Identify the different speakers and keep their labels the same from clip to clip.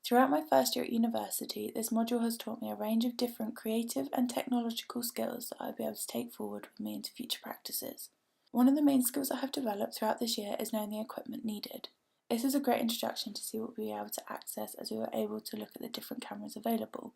Speaker 1: Throughout my first year at university, this module has taught me a range of different creative and technological skills that I'll be able to take forward with me into future practices. One of the main skills I have developed throughout this year is knowing the equipment needed. This is a great introduction to see what we'll be able to access as we were able to look at the different cameras available.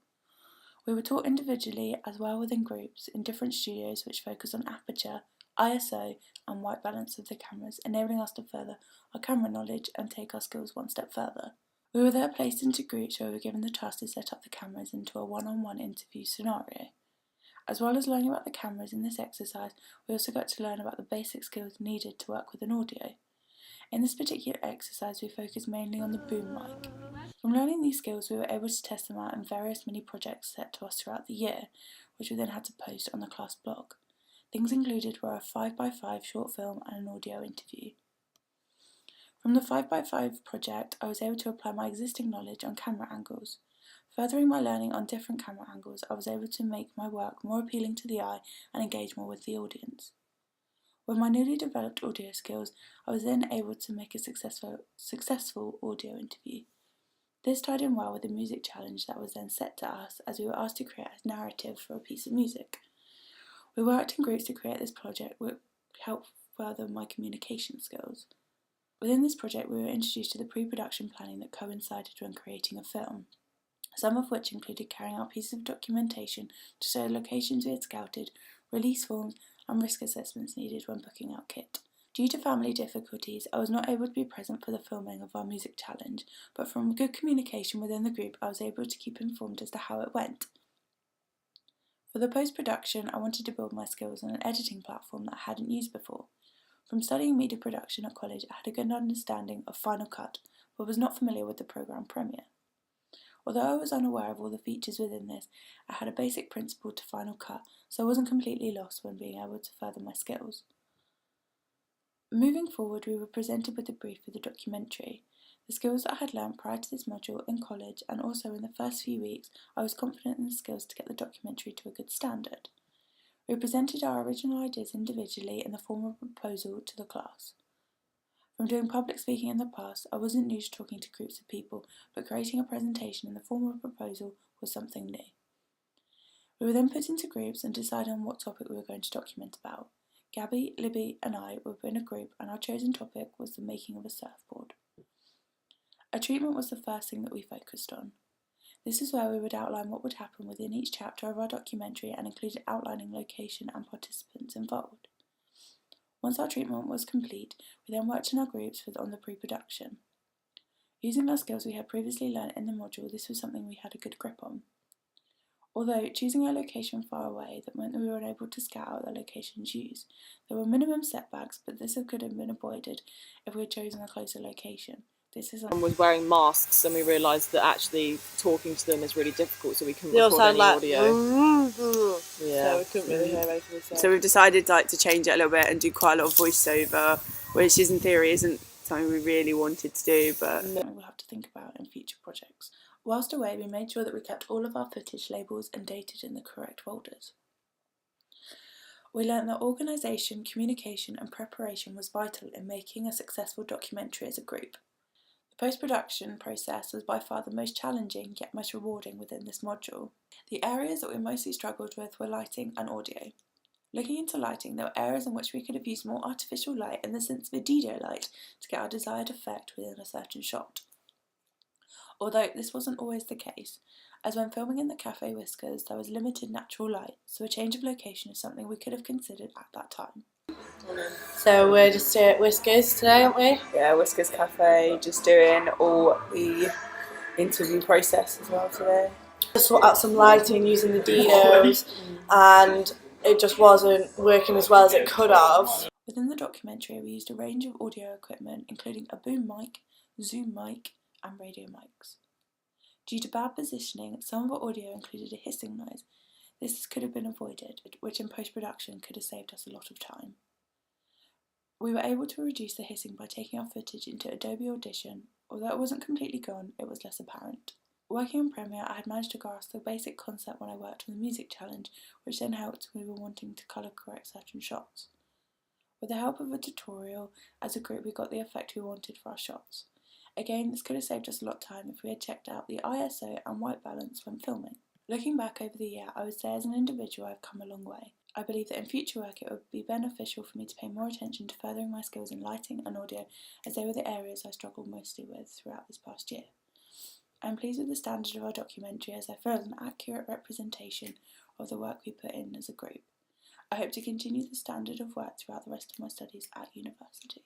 Speaker 1: We were taught individually as well within groups in different studios which focus on aperture, ISO and white balance of the cameras, enabling us to further our camera knowledge and take our skills one step further. We were there placed into groups where we were given the task to set up the cameras into a one-on-one interview scenario. As well as learning about the cameras in this exercise, we also got to learn about the basic skills needed to work with an audio. In this particular exercise, we focused mainly on the boom mic. From learning these skills, we were able to test them out in various mini projects set to us throughout the year, which we then had to post on the class blog. Things included were a 5x5 short film and an audio interview. From the 5x5 project, I was able to apply my existing knowledge on camera angles. Furthering my learning on different camera angles, I was able to make my work more appealing to the eye and engage more with the audience. With my newly developed audio skills, I was then able to make a successful audio interview. This tied in well with the music challenge that was then set to us as we were asked to create a narrative for a piece of music. We worked in groups to create this project which helped further my communication skills. Within this project, we were introduced to the pre-production planning that coincided when creating a film, some of which included carrying out pieces of documentation to show locations we had scouted, release forms, and risk assessments needed when booking out kit. Due to family difficulties, I was not able to be present for the filming of our music challenge, but from good communication within the group, I was able to keep informed as to how it went. For the post-production, I wanted to build my skills on an editing platform that I hadn't used before. From studying media production at college, I had a good understanding of Final Cut, but was not familiar with the program Premiere. Although I was unaware of all the features within this, I had a basic principle to Final Cut, so I wasn't completely lost when being able to further my skills. Moving forward, we were presented with a brief for the documentary. The skills that I had learned prior to this module in college and also in the first few weeks, I was confident in the skills to get the documentary to a good standard. We presented our original ideas individually in the form of a proposal to the class. From doing public speaking in the past, I wasn't new to talking to groups of people, but creating a presentation in the form of a proposal was something new. We were then put into groups and decided on what topic we were going to document about. Gabby, Libby and I were in a group and our chosen topic was the making of a surfboard. A treatment was the first thing that we focused on. This is where we would outline what would happen within each chapter of our documentary and included outlining location and participants involved. Once our treatment was complete, we then worked in our groups on the pre-production. Using our skills we had previously learned in the module, this was something we had a good grip on. Although choosing a location far away, that meant that we were unable to scout out the locations used. There were minimum setbacks, but this could have been avoided if we had chosen a closer location.
Speaker 2: Was wearing masks, and we realised that actually talking to them is really difficult, so we couldn't record any audio.
Speaker 3: So we couldn't really hear anything they said.
Speaker 4: So we've decided to change it a little bit and do quite a lot of voiceover, which in theory isn't something we really wanted to do, but
Speaker 1: we'll have to think about in future projects. Whilst away, we made sure that we kept all of our footage labels and dated in the correct folders. We learned that organisation, communication and preparation was vital in making a successful documentary as a group. The post-production process was by far the most challenging yet most rewarding within this module. The areas that we mostly struggled with were lighting and audio. Looking into lighting, there were areas in which we could have used more artificial light in the sense of a DDO light to get our desired effect within a certain shot. Although this wasn't always the case, as when filming in the Cafe Whiskers there was limited natural light, so a change of location is something we could have considered at that time.
Speaker 3: So we're just at Whiskers today, aren't we?
Speaker 4: yeah, Whiskers Cafe, just doing all the interview process as well today.
Speaker 3: Just sort out some lighting using the Dinos and it just wasn't working as well as it could have.
Speaker 1: Within the documentary we used a range of audio equipment including a boom mic, zoom mic and radio mics. Due to bad positioning, some of our audio included a hissing noise. This could have been avoided, which in post-production could have saved us a lot of time. We were able to reduce the hissing by taking our footage into Adobe Audition. Although it wasn't completely gone, it was less apparent. Working on Premiere, I had managed to grasp the basic concept when I worked on the music challenge, which then helped when we were wanting to colour correct certain shots. With the help of a tutorial, as a group we got the effect we wanted for our shots. Again, this could have saved us a lot of time if we had checked out the ISO and white balance when filming. Looking back over the year, I would say as an individual I've come a long way. I believe that in future work it would be beneficial for me to pay more attention to furthering my skills in lighting and audio, as they were the areas I struggled mostly with throughout this past year. I am pleased with the standard of our documentary, as I feel it's an accurate representation of the work we put in as a group. I hope to continue the standard of work throughout the rest of my studies at university.